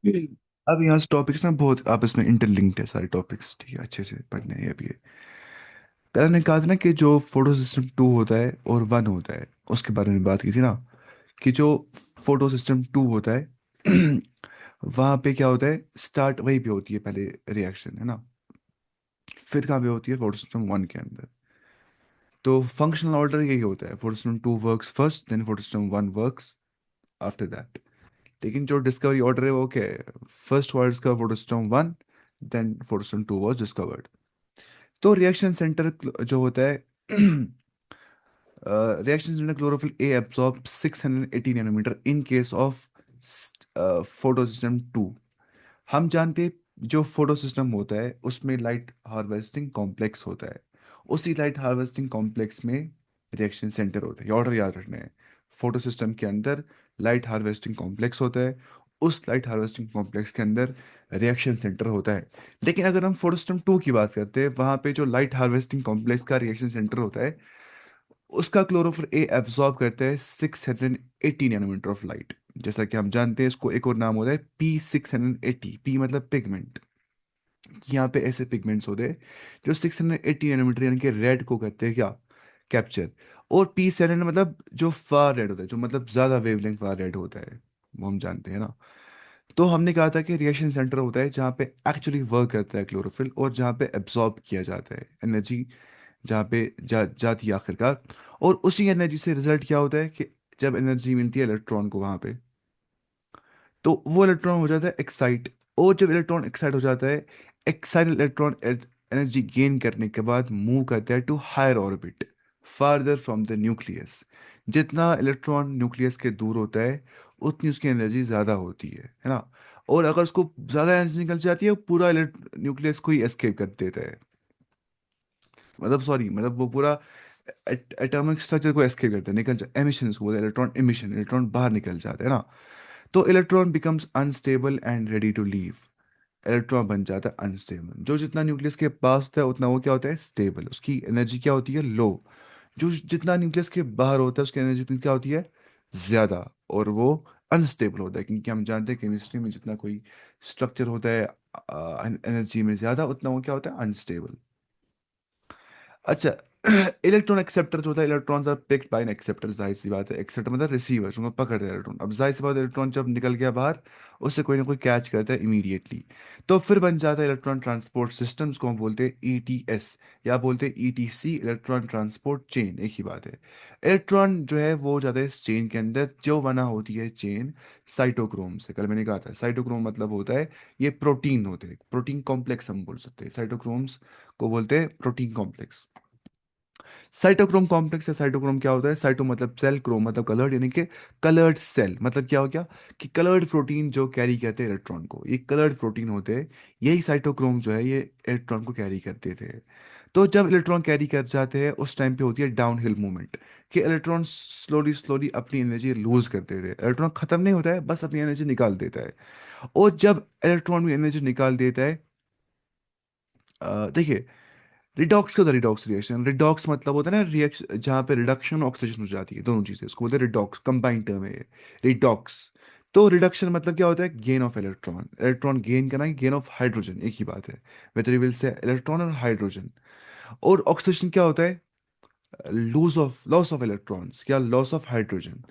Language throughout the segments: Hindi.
अब यहाँ से टॉपिक्स ना बहुत आपस में इंटरलिंक्ड है, सारे टॉपिक्स, ठीक है, अच्छे से पढ़ने हैं अभी ये। कल हमने कहा था ना कि जो फोटो सिस्टम टू होता है और वन होता है, उसके बारे में बात की थी ना, कि जो फोटो सिस्टम टू होता है वहाँ पे क्या होता है, स्टार्ट वहीं पे होती है पहले रिएक्शन, है ना। फिर कहाँ पे होती है, फोटो सिस्टम वन के अंदर। तो फंक्शनल ऑर्डर यही होता है, photo system two works first, then photo system one works after that. लेकिन जो डिस्कवरी ऑर्डर है वो क्या है, first was discover photo system one, then photo system two was discovered. तो रिएक्शन सेंटर जो होता है reaction centre chlorophyll A absorb 680 nanometre in case of photo system two. हम जानते हैं जो फोटो सिस्टम होता है उसमें लाइट हार्वेस्टिंग कॉम्प्लेक्स होता है। उसी लाइट हार्वेस्टिंग कॉम्प्लेक्स में रिएक्शन सेंटर होता है, ऑर्डर याद रखना है। फोटो सिस्टम के अंदर लाइट हार्वेस्टिंग कॉम्प्लेक्स होता है, उस लाइट हार्वेस्टिंग कॉम्प्लेक्स के अंदर रिएक्शन सेंटर होता है। लेकिन अगर हम फोटो सिस्टम टू की बात करते हैं, वहाँ पे जो लाइट हार्वेस्टिंग कॉम्प्लेक्स का रिएक्शन सेंटर होता है, उसका क्लोरोफिल ए एब्जॉर्ब करता है 680 नैनोमीटर ऑफ लाइट। जैसा कि हम जानते हैं, इसको एक और नाम होता है P680, पी मतलब पिगमेंट। यहाँ पे ऐसे पिगमेंट्स होते हैं जो 680 नैनोमीटर यानी कि रेड को करते हैं क्या, कैप्चर। और P7 मतलब जो फार रेड होता है, जो मतलब ज्यादा वेवलेंथ फार रेड होता है, वो हम जानते हैं ना। तो हमने कहा था कि रिएक्शन सेंटर होता है जहाँ पे एक्चुअली वर्क करता है क्लोरोफिल, और जहाँ पे एब्जॉर्ब किया जाता है एनर्जी, जहाँ पे जाती है आखिरकार। और उसी एनर्जी से रिजल्ट क्या होता है कि जब एनर्जी मिलती है इलेक्ट्रॉन को वहाँ पे, तो वो इलेक्ट्रॉन हो जाता है एक्साइट। और जब इलेक्ट्रॉन एक्साइट हो जाता है, एक्साइटेड इलेक्ट्रॉन एनर्जी गेन करने के बाद मूव करता है to higher orbit, farther from the nucleus. जितना इलेक्ट्रॉन न्यूक्लियस के दूर होता है, उतनी उसकी एनर्जी ज़्यादा होती है ना। और अगर उसको ज़्यादा एनर्जी निकल जाती है, वो पूरा न्यूक्लियस को ही एस्केप कर देता है। मतलब सॉरी, मतलब वो पूरा एटॉमिक स्ट्रक्चर को एस्केप करते हैं, निकल जा एमिशन, उसको बोलते हैं इलेक्ट्रॉन एमिशन, इलेक्ट्रॉन बाहर निकल जाते हैं ना। तो electron becomes unstable and ready to leave. Electron बन जाता है अनस्टेबल। जो जितना न्यूक्लियस के पास होता है उतना वो क्या होता है, स्टेबल, उसकी एनर्जी क्या होती है, लो। जो जितना न्यूक्लियस के बाहर होता है उसकी एनर्जी उतनी क्या होती है, ज्यादा। और वो अनस्टेबल होता है, क्योंकि हम जानते हैं केमिस्ट्री में जितना कोई स्ट्रक्चर होता है एनर्जी में ज्यादा, उतना वो क्या होता है, अनस्टेबल। अच्छा, इलेक्ट्रॉन एक्सेप्टर जो होता है, electrons are picked by an acceptor, जाहिर सी बात है, एक्सेप्टर मतलब रिसीवर, जो पकड़ता है इलेक्ट्रॉन। अब जाहिर सी बात है, इलेक्ट्रॉन जब निकल गया बाहर, उससे कोई ना कोई कैच करता है इमीडिएटली। तो फिर बन जाता है इलेक्ट्रॉन ट्रांसपोर्ट सिस्टम, को हम बोलते हैं ईटीएस, या बोलते हैं ईटीसी, इलेक्ट्रॉन ट्रांसपोर्ट चेन, एक ही बात है। इलेक्ट्रॉन जो है वो जाता है इस चेन के अंदर, जो बना होती है चेन साइटोक्रोम से। कल मैंने कहा था साइटोक्रोम मतलब होता है, ये प्रोटीन होते हैं, प्रोटीन कॉम्प्लेक्स हम बोल सकते हैं, साइटोक्रोम्स को बोलते हैं प्रोटीन कॉम्प्लेक्स। साइटोक्रोम कॉम्प्लेक्स है। साइटोक्रोम क्या होता है, साइटो मतलब सेल, क्रोम मतलब कलर्ड, यानी कि कलर्ड सेल। मतलब क्या हो गया कि कलर्ड प्रोटीन जो कैरी करते हैं इलेक्ट्रॉन को, ये कलर्ड प्रोटीन होते हैं। यही साइटोक्रोम जो है ये इलेक्ट्रॉन को कैरी करते थे। तो जब इलेक्ट्रॉन कैरी कर जाते हैं, उस टाइम पे होती है डाउन हिल मूवमेंट, कि इलेक्ट्रॉन स्लोली स्लोली अपनी एनर्जी लूज करते थे। इलेक्ट्रॉन खत्म नहीं होता है, बस अपनी एनर्जी निकाल देता है। और जब इलेक्ट्रॉन भी एनर्जी निकाल देता है, देखिए, रिडॉक्स का, रिडॉक्स रिएक्शन, रिडॉक्स मतलब होता है ना रिएक्शन जहाँ पे रिडक्शन ऑक्सीडेशन हो जाती है, दोनों चीजें, उसको बोलते हैं रिडॉक्स, कंबाइंड टर्म है ये, रिडॉक्स। तो रिडक्शन मतलब क्या होता है, gain of electron, electron gain करना, गेन ऑफ हाइड्रोजन, एक ही बात है, whether you will say electron और हाइड्रोजन। और ऑक्सीडेशन क्या होता है, लॉस ऑफ इलेक्ट्रॉन्स, क्या, लॉस ऑफ हाइड्रोजन।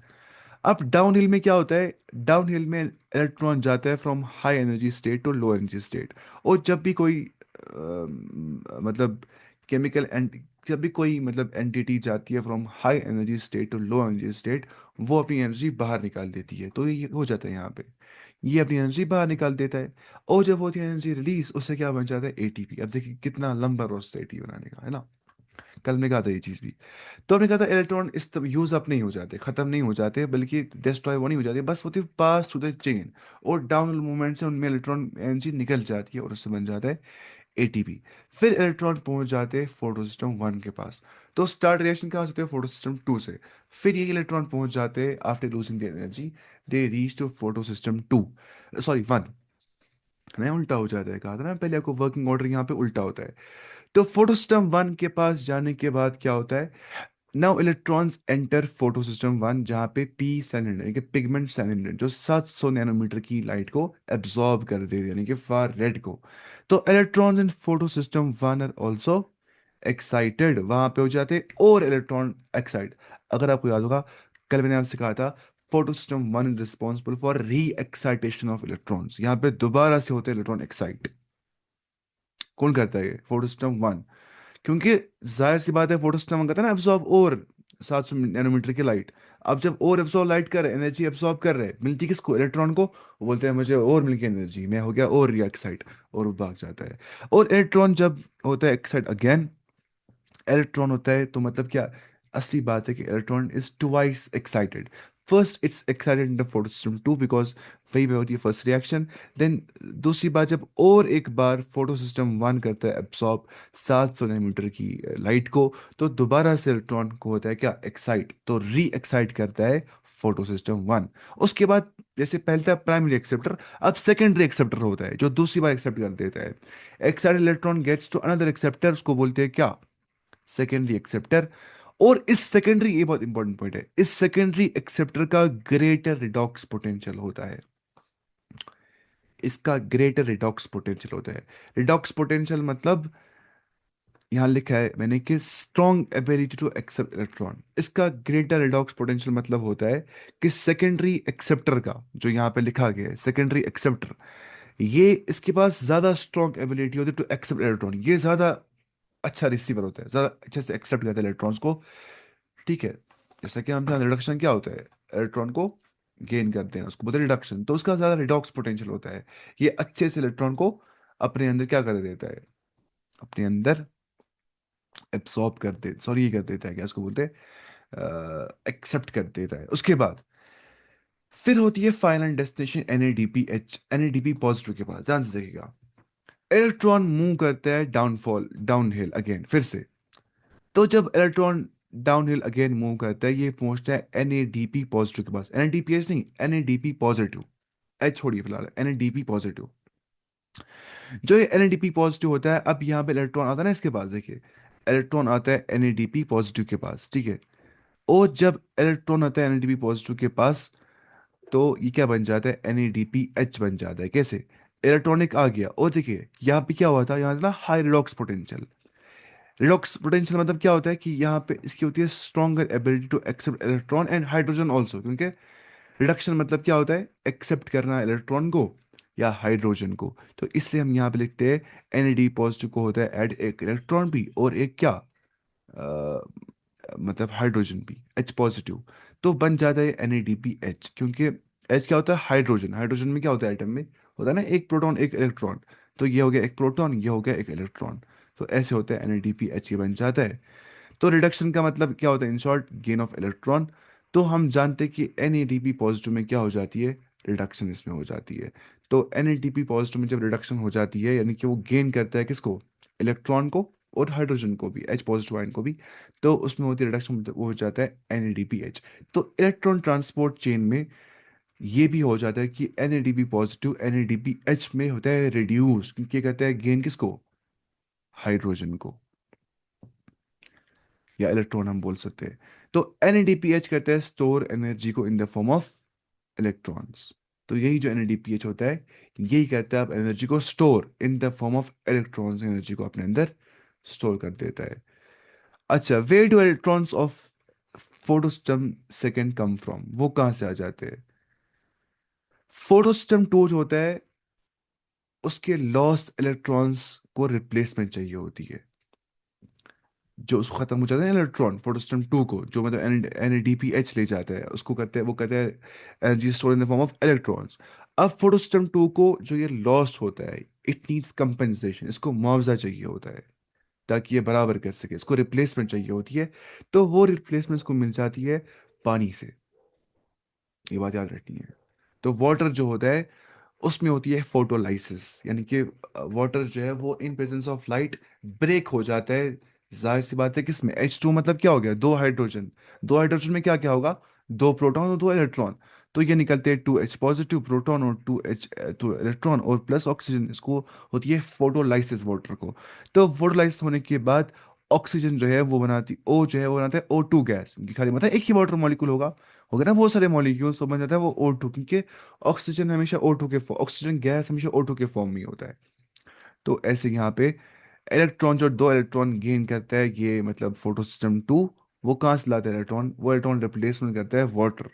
अब डाउन हिल में क्या होता है, डाउन हिल में इलेक्ट्रॉन जाता है from high energy state to low energy state. और जब भी कोई मतलब केमिकल एंड, जब भी कोई मतलब एंटिटी जाती है from high energy state to low energy state, वो अपनी एनर्जी बाहर निकाल देती है। तो ये हो जाता है यहाँ पे, ये अपनी एनर्जी बाहर निकाल देता है। और जब होती है एनर्जी रिलीज, उससे क्या बन जाता है, एटीपी। अब देखिए कितना लंबा प्रोसेस एटीपी बनाने का, है ना। कल में कहा था ये चीज़ भी। तो हमने कहा था इलेक्ट्रॉन इस यूज अप नहीं हो जाते, खत्म नहीं हो जाते, बल्कि डिस्ट्रॉय वो नहीं हो जाते, बस होती पास थ्रू द चेन। और डाउन मूवमेंट से उनमें इलेक्ट्रॉन एनर्जी निकल जाती है, और उससे बन जाता है एटीपी। फिर इलेक्ट्रॉन पहुंच जाते हैं फोटो सिस्टम वन के पास। तो स्टार्ट रिएक्शन कहाँ से होते हैं, फोटो सिस्टम टू से। फिर ये इलेक्ट्रॉन पहुंच जाते हैं after losing the energy, they reach to photo system two, sorry one. नहीं, उल्टा हो जाता है, कहा था ना पहले आपको, वर्किंग ऑर्डर यहाँ पे उल्टा होता है। तो फोटो सिस्टम वन के पास जाने के बाद क्या होता है, now electrons enter photo system one, जहाँ पे पी सिलेंडर यानी कि पिगमेंट सिलेंडर जो 700 नैनोमीटर की लाइट को एब्जॉर्ब कर दे यानी कि फार रेड को। तो electrons in photo system one are also excited, वहां पे हो जाते और इलेक्ट्रॉन एक्साइट। अगर आपको याद होगा, कल मैंने आपसे कहा था photo system one is responsible for री एक्साइटेशन ऑफ इलेक्ट्रॉन्स, यहाँ पे दोबारा से होते इलेक्ट्रॉन एक्साइट। कौन करता है ये? Photo system one. क्योंकि जाहिर सी बात है, फोटो सिस्टम कहता है ना एब्सॉर्ब और 700 नैनोमीटर की लाइट। अब जब और एब्सॉर्ब लाइट कर रहे हैं, एनर्जी एब्सॉर्ब कर रहे हैं, मिलती किसको? इलेक्ट्रॉन को। वो बोलते हैं मुझे और मिल गई एनर्जी, मैं हो गया और रिएक्साइट, और वो भाग जाता है। और इलेक्ट्रॉन जब होता है एक्साइट अगेन, इलेक्ट्रॉन होता है तो मतलब क्या? असली बात है कि electron is twice excited. First it's excited in the photo system two, because वही पे होती है फर्स्ट रिएक्शन। देन दूसरी बात, जब और एक बार फोटो सिस्टम वन करता है एब्सॉर्ब 700 नैनोमीटर की लाइट को, तो दोबारा से इलेक्ट्रॉन को होता है क्या? एक्साइट, तो री एक्साइट करता है फोटो सिस्टम वन। उसके बाद जैसे पहले था प्राइमरी एक्सेप्टर, अब सेकेंडरी एक्सेप्टर होता है जो दूसरी बार एक्सेप्ट कर देता है। Excited electron gets to another acceptor, उसको बोलते हैं क्या? Secondary acceptor. और इस सेकेंडरी, ये बहुत इंपॉर्टेंट पॉइंट है, इस सेकेंडरी एक्सेप्टर का ग्रेटर रिडॉक्स पोटेंशियल होता है। इसका ग्रेटर रिडॉक्स पोटेंशियल होता है। रिडॉक्स पोटेंशियल मतलब यहां लिखा है मैंने कि strong ability to accept electron. इसका ग्रेटर रिडॉक्स पोटेंशियल मतलब होता है कि सेकेंडरी एक्सेप्टर का, जो यहां पे लिखा गया है सेकेंडरी एक्सेप्टर, ये इसके पास ज्यादा स्ट्रॉन्ग एबिलिटी होती है टू एक्सेप्ट इलेक्ट्रॉन। ये ज्यादा अच्छा रिसीवर होता है, ज्यादा अच्छे से एक्सेप्ट करता है इलेक्ट्रॉन्स को। ठीक है। जैसा कि हम जानते हैं रिडक्शन क्या होता है? इलेक्ट्रॉन को गेन करते हैं, उसको बोलते हैं रिडक्शन। तो उसका ज्यादा रिडॉक्स पोटेंशियल होता है। ये अच्छे से इलेक्ट्रॉन को अपने अंदर क्या कर देता है? अपने अंदर एब्सॉर्ब कर दे, सॉरी ये कर देता है, क्या उसको बोलते हैं? एक्सेप्ट कर देता है। उसके बाद फिर होती है final destination NADPH, NADP positive के पास। ध्यान से देखिएगा, इलेक्ट्रॉन मूव करता है डाउनफॉल, डाउनहिल अगेन फिर से। तो जब इलेक्ट्रॉन डाउनहिल अगेन मूव करता है, ये पहुंचता है NADP पॉजिटिव के पास। NADPH नहीं, NADP पॉजिटिव। एच छोड़िए फिलहाल, NADP पॉजिटिव। जो ये NADP पॉजिटिव होता है, अब यहाँ पे इलेक्ट्रॉन आता है ना इसके पास, देखिए इलेक्ट्रॉन आता है NADP पॉजिटिव के पास, ठीक है। और जब इलेक्ट्रॉन आता है NADP पॉजिटिव के पास, तो ये क्या बन जाता है? NADPH बन जाता है। कैसे? इलेक्ट्रॉनिक आ गया, और देखिए यहाँ पे क्या हुआ था, यहाँ था ना high redox potential. Redox potential मतलब क्या होता है कि यहाँ पे इसकी होती है stronger ability to accept electron and hydrogen also. क्योंकि रिडक्शन मतलब क्या होता है? एक्सेप्ट करना इलेक्ट्रॉन को या हाइड्रोजन को। तो इसलिए हम यहाँ पे लिखते हैं NAD पॉजिटिव को होता है ऐड एक इलेक्ट्रॉन भी और एक क्या, मतलब हाइड्रोजन भी, H पॉजिटिव। तो बन जाता है NADPH। क्योंकि H क्या होता है? हाइड्रोजन। हाइड्रोजन में क्या होता है? एटम में होता है ना एक प्रोटॉन एक इलेक्ट्रॉन। तो ये हो गया एक प्रोटॉन, ये हो गया एक इलेक्ट्रॉन। तो ऐसे होता है NADPH, ये बन जाता है। तो रिडक्शन का मतलब क्या होता है? In short, gain of electron. तो हम जानते हैं कि NADP पॉजिटिव में क्या हो जाती है? रिडक्शन इसमें हो जाती है। तो NADP पॉजिटिव में जब रिडक्शन हो जाती है, यानी कि वो गेन करता है किसको? इलेक्ट्रॉन को और हाइड्रोजन को भी, H पॉजिटिव आयन को भी। तो उसमें होती है रिडक्शन, वो हो जाता है NADPH। तो इलेक्ट्रॉन ट्रांसपोर्ट चेन में ये भी हो जाता है कि NADP पॉजिटिव NADPH में होता है रिड्यूस, क्योंकि कहता है गेन किसको? हाइड्रोजन को, या इलेक्ट्रॉन हम बोल सकते हैं। तो NADPH कहते हैं स्टोर एनर्जी को इन द फॉर्म ऑफ इलेक्ट्रॉन्स। तो यही जो NADPH होता है, यही कहता है आप एनर्जी को store in the form of electrons, energy को अपने अंदर स्टोर कर देता है। अच्छा, where do electrons of photosystem second come from? वो कहाँ से आ जाते हैं? फोटोस्टम टू जो होता है, उसके लॉस्ट इलेक्ट्रॉन्स को रिप्लेसमेंट चाहिए होती है। जो उसको खत्म हो जाता है इलेक्ट्रॉन, फोटोस्टैट टू को, जो मतलब NADPH ले जाता है, उसको कहते हैं, वो कहते हैं energy store in the form of electrons. अब फोटोस्टैट टू को जो ये लॉस्ट होता है, इट नीड्स कंपनसेशन, इसको मुआवजा चाहिए होता है ताकि ये बराबर कर सके, इसको रिप्लेसमेंट चाहिए होती है। तो वो रिप्लेसमेंट को मिल जाती है पानी से। ये बात याद रखनी है। तो वाटर जो होता है, उसमें होती है फोटोलाइसिस, यानी कि वाटर जो है वो in presence of light break हो जाता है। जाहिर सी बात है किसमें? H2 मतलब क्या हो गया? दो हाइड्रोजन। दो हाइड्रोजन में क्या क्या होगा? दो प्रोटॉन और दो इलेक्ट्रॉन। तो ये निकलते हैं 2H पॉजिटिव प्रोटॉन और 2 इलेक्ट्रॉन और प्लस ऑक्सीजन। इसको होती है फोटोलाइसिस वाटर को। तो फोटोलाइसिस होने के बाद ऑक्सीजन जो है वो बनाती, ओ जो है वो बनाता है O2 गैस, क्योंकि खाली मतलब एक ही वाटर मॉलिक्यूल होगा ना बहुत सारे मॉलिक्यूल्स, तो बन जाता है वो O2, क्योंकि ऑक्सीजन हमेशा O2 के ऑक्सीजन गैस हमेशा O2 के फॉर्म में ही होता है। तो ऐसे यहाँ पे इलेक्ट्रॉन जो दो इलेक्ट्रॉन गेन करता है, ये मतलब फोटो सिस्टम टू, वो कहाँ से लाता है इलेक्ट्रॉन, वो इलेक्ट्रॉन रिप्लेसमेंट करता है वाटर,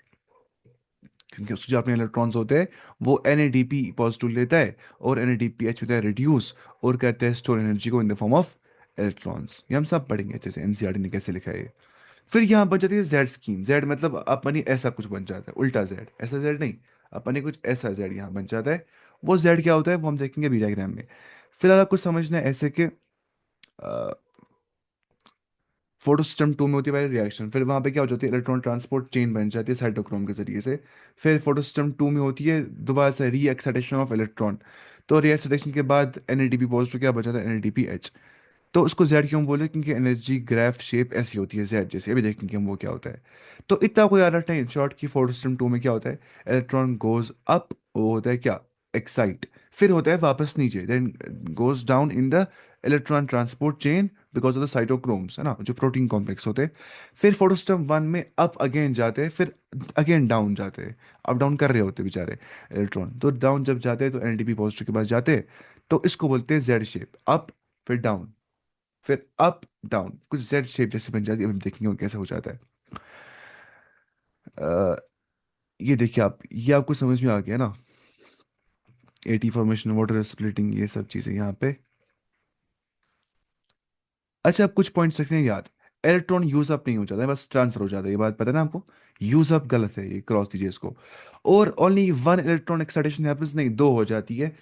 क्योंकि उसके जो अपने इलेक्ट्रॉन्स होते हैं वो NADP पॉजिटिव लेता है, और NADPH होता है रिड्यूस, और कहते हैं स्टोर एनर्जी को इन द फॉर्म ऑफ इलेक्ट्रॉन्स। ये हम सब पढ़ेंगे जैसे NCERT ने कैसे लिखा है ये। फिर यहाँ बन जाती है जेड स्कीम। जेड मतलब अपनी ऐसा कुछ बन जाता है, उल्टा जेड, ऐसा जेड नहीं, अपनी कुछ ऐसा जेड यहाँ बन जाता है। वो जेड क्या होता है वो हम देखेंगे बी डायग्राम में। फिलहाल आपको समझना है ऐसे कि फोटो सिस्टम टू में होती है पहले रिएक्शन, फिर वहाँ पे क्या हो जाती है, इलेक्ट्रॉन ट्रांसपोर्ट चेन बन जाती है साइटोक्रोम के जरिए से। फिर फोटो सिस्टम टू में होती है दोबारा से री एक्साइटेशन ऑफ इलेक्ट्रॉन। तो री एक्साइटेशन के बाद NADP पॉजिटिव क्या बचा था, NADPH। तो उसको जेड क्यों बोले, क्योंकि एनर्जी ग्राफ शेप ऐसी होती है जेड जैसे, अभी देखेंगे हम वो क्या होता है। तो इतना कोई याद रखना है इन शॉर्ट की फोटो सिस्टम टू में क्या होता है, इलेक्ट्रॉन गोज अप, वो होता है क्या, एक्साइट, फिर होता है वापस नीचे, then goes down in the electron transport chain because of the cytochromes, है ना, जो प्रोटीन कॉम्प्लेक्स होते हैं। फिर फोटो सिस्टम वन में अप अगेन जाते हैं, फिर अगेन डाउन जाते हैं, अप डाउन कर रहे होते हैं बेचारे इलेक्ट्रॉन। तो डाउन जब जाते हैं तो NADP पॉजिटिव के पास जाते हैं, तो इसको बोलते हैं जेड शेप, अप फिर डाउन, फिर अप डाउन, कुछ जेड शेप जैसे बन जाती है। अब हम देखेंगे वो कैसे हो जाता है। अ, ये देखिए आप, ये आपको समझ में आ गया ना, एटी फॉर्मेशन, वाटर स्प्लिटिंग, ये सब चीज़ें यहाँ पे। अच्छा, आप कुछ पॉइंट्स रखने हैं याद। इलेक्ट्रॉन यूज अप नहीं हो जाता है, बस ट्रांसफर हो जाता है, ये बात पता है ना आपको। यूज अप गलत है, ये क्रॉस दीजिए इसको। और only one electron excitation happens, नहीं दो हो जाती है।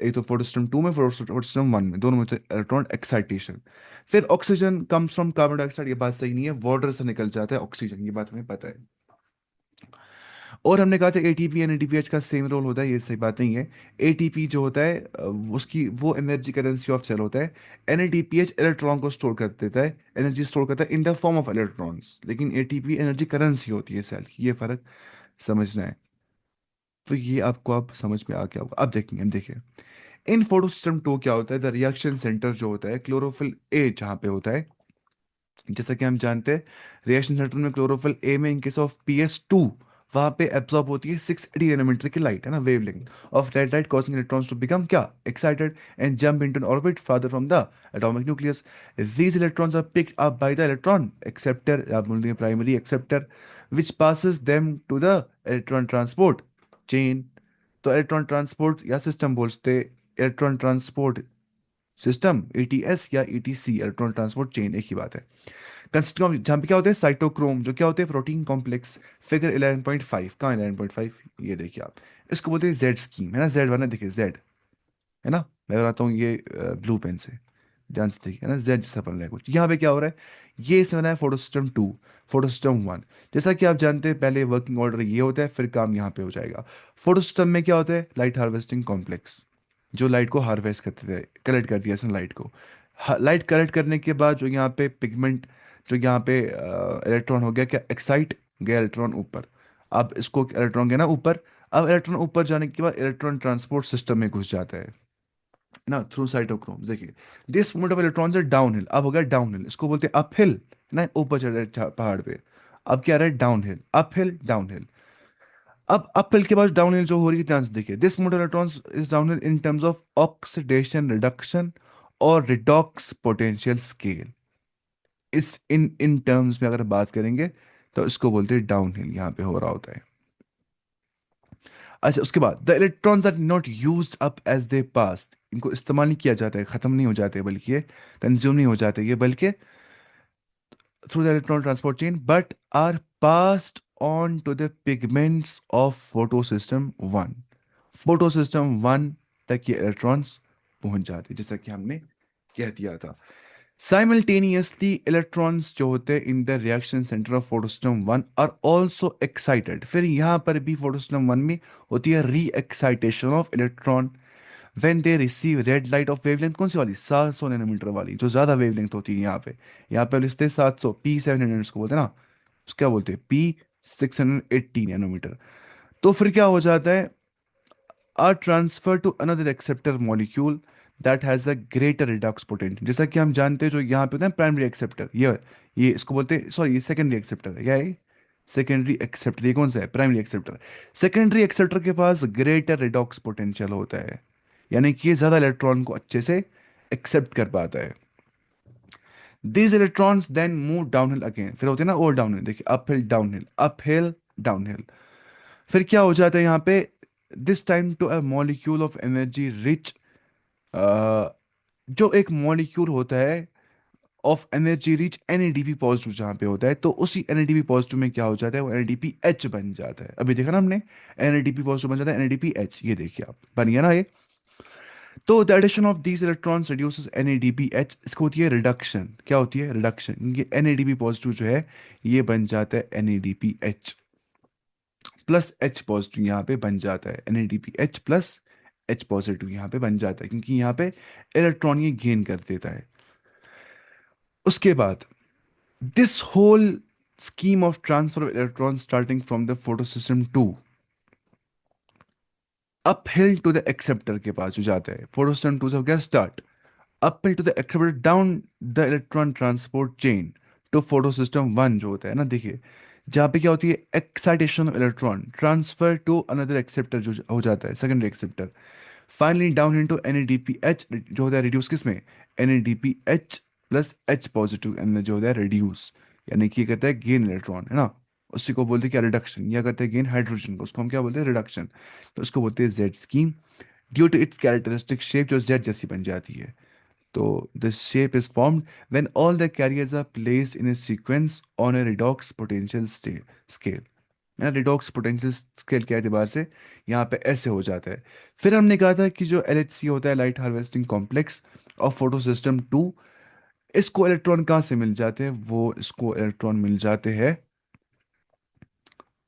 एक तो फोटोस्टम टू में, फोटोस्टम वन में, दोनों में इलेक्ट्रॉन एक्साइटेशन। फिर oxygen comes from carbon dioxide, ये बात सही नहीं है, वाटर से निकल जाता है ऑक्सीजन, ये बात हमें पता है। और हमने कहा था ATP NADPH का सेम रोल होता है, ये सही बात नहीं है। ATP जो होता है उसकी वो एनर्जी करेंसी ऑफ सेल होता है। NADPH इलेक्ट्रॉन को स्टोर कर देता है, एनर्जी स्टोर करता है इन द फॉर्म ऑफ इलेक्ट्रॉन्स, लेकिन ATP एनर्जी करेंसी होती है सेल की, ये फर्क समझना है। तो ये आपको अब समझ में आ गया होगा। अब देखेंगे, हम देखिए इन फोटो सिस्टम टू क्या होता है, द रिएक्शन सेंटर जो होता है क्लोरोफिल A जहाँ पे होता है, जैसा कि हम जानते हैं रिएक्शन सेंटर में क्लोरोफिल ए में इन केस ऑफ PS2 वहां पे एब्जॉर्ब होती है 680 नैनोमीटर की लाइट, है ना, wavelength of red light, causing electrons to become क्या, excited and jump into an orbit farther from the atomic nucleus. These electrons are picked up by the electron acceptor, आप बोलते हैं primary acceptor, which passes them to the electron transport chain. तो इलेक्ट्रॉन ट्रांसपोर्ट या सिस्टम बोलते, इलेक्ट्रॉन ट्रांसपोर्ट सिस्टम ETS या ETC, इलेक्ट्रॉन ट्रांसपोर्ट चेन एक ही बात है। कंस्ट्रम जहाँ पे क्या होते हैं साइटोक्रोम, जो क्या होते हैं प्रोटीन कॉम्प्लेक्स। फिगर 11.5, कहाँ 11.5, ये देखिए आप, इसको बोलते हैं जेड स्कीम, है ना, जेड बना देखिए जेड, है ना, मैं बनाता हूँ ये ब्लू पेन से, ध्यान से देखिए, है ना, जेड जैसा बन रहा है कुछ। यहाँ पे क्या हो रहा है, ये इसमें बना है photo system two, photo system one. जैसा कि आप जानते हैं पहले वर्किंग ऑर्डर ये होता है, फिर काम यहाँ पे हो जाएगा। फोटो सिस्टम में क्या होता है, लाइट हार्वेस्टिंग कॉम्प्लेक्स, जो लाइट को हार्वेस्ट करते थे, कलेक्ट कर दिया इसने लाइट को। लाइट कलेक्ट करने के बाद जो यहाँ पे पिगमेंट, जो यहाँ पे इलेक्ट्रॉन हो गया क्या, एक्साइट, गया इलेक्ट्रॉन ऊपर। अब इसको इलेक्ट्रॉन गया ना ऊपर, अब इलेक्ट्रॉन ऊपर जाने के बाद इलेक्ट्रॉन ट्रांसपोर्ट सिस्टम में घुस जाता है ना, थ्रू साइटोक्रोम्स। देखिए दिस मूवमेंट ऑफ इलेक्ट्रॉन्स है डाउन हिल, अब हो गया डाउन हिल, इसको बोलते हैं अप हिल ना, ऊपर चढ़ रहे हैं पहाड़ पे। अब क्या रहा है, down hill, up hill down hill. अब अप हिल के बाद डाउन हिल जो हो रही है, ध्यान से देखिए, this movement of electrons is down hill in terms of oxidation reduction और रिडॉक्स पोटेंशियल स्केल। इस इन टर्म्स में अगर बात करेंगे तो इसको बोलते हैं डाउन हिल, यहाँ पे हो रहा होता है। अच्छा, उसके बाद the electrons are not used up as they pass, इनको इस्तेमाल नहीं किया जाता है, खत्म नहीं हो जाते, बल्कि ये कंज्यूम नहीं हो जाते ये, बल्कि through the electron transport chain, but are passed on to the pigments of photo system one. Photo system one तक ये इलेक्ट्रॉन्स पहुंच जाते हैं, जैसा कि हमने कह दिया था। साइमल्टेनियसली इलेक्ट्रॉन्स जो होते हैं in the reaction centre of photosystem one are also excited, फिर यहाँ पर भी फोटोसिस्टम वन में होती है री excitation of electron when they receive red light of wavelength, कौन सी वाली, 700 नैनोमीटर वाली, जो ज़्यादा वेवलेंथ होती है यहाँ पे। यहाँ पे लिखते हैं 700, P700 इसको बोलते हैं ना, उसको क्या बोलते हैं, P680 नैनोमीटर। तो फिर क्या हो जाता है, are transfer to another acceptor molecule, that has a greater redox potential. जैसा कि हम जानते हैं जो यहाँ पे होता है प्राइमरी एक्सेप्टर, ये इसको बोलते हैं, सॉरी ये सेकेंडरी एक्सेप्टर है, क्या है? सेकेंडरी एक्सेप्टर, ये कौन सा है? Primary acceptor. सेकेंडरी एक्सेप्टर के पास ग्रेटर रिडॉक्स पोटेंशियल होता है, यानी कि ये ज़्यादा इलेक्ट्रॉन को अच्छे से एक्सेप्ट कर पाता है। These electrons then move downhill again, फिर होते हैं ना और डाउनहिल, देखिए अपहिल डाउनहिल, अपहिल डाउनहिल। फिर क्या हो जाता है यहाँ पे? This time to a molecule of energy rich, जो एक मॉलिक्यूल होता है of energy rich NADP positive जहाँ पे होता है, तो उसी NADP पॉजिटिव में क्या हो जाता है? वो NADPH बन जाता है। अभी देखा ना हमने, NADP पॉजिटिव बन जाता है NADPH, ये देखिए आप, बन गया ना ये। तो the addition of these electrons reduces NADPH, इसको होती है रिडक्शन। क्या होती है? रिडक्शन। ये NADP पॉजिटिव जो है ये बन जाता है NADPH प्लस H पॉजिटिव, यहाँ पे बन जाता है NADPH प्लस H पॉजिटिव यहाँ पे बन जाता है, क्योंकि यहाँ पे इलेक्ट्रॉन ये गेन कर देता है। उसके बाद this whole scheme of transfer of electrons starting from the photosystem 2 uphill to the acceptor के पास जो जाता है, photosystem 2 से हो गया start, uphill to the acceptor down the electron transport chain to photosystem 1 जो होता है ना, देखिए जहाँ पे क्या होती है? Excitation of electron transfer to another acceptor जो हो जाता है secondary acceptor, finally down into NADPH जो होता है रिड्यूस किस में? NADPH plus H positive and जो होता है रिड्यूस, यानी कि ये कहता है गेन इलेक्ट्रॉन, है ना? उसी को बोलते हैं क्या? रिडक्शन। या करते हैं गेन हाइड्रोजन को, उसको हम क्या बोलते हैं? रिडक्शन। तो उसको बोलते हैं Z scheme, due to its characteristic shape जो जेड जैसी बन जाती है। तो this shape is formed when all the carriers are placed in a sequence on a redox potential scale. ना रिडॉक्स पोटेंशियल स्केल के एतबार से यहाँ पे ऐसे हो जाता है। फिर हमने कहा था कि जो LHC होता है, light harvesting complex of photo system 2, इसको इलेक्ट्रॉन कहाँ से मिल जाते हैं? वो इसको इलेक्ट्रॉन मिल जाते हैं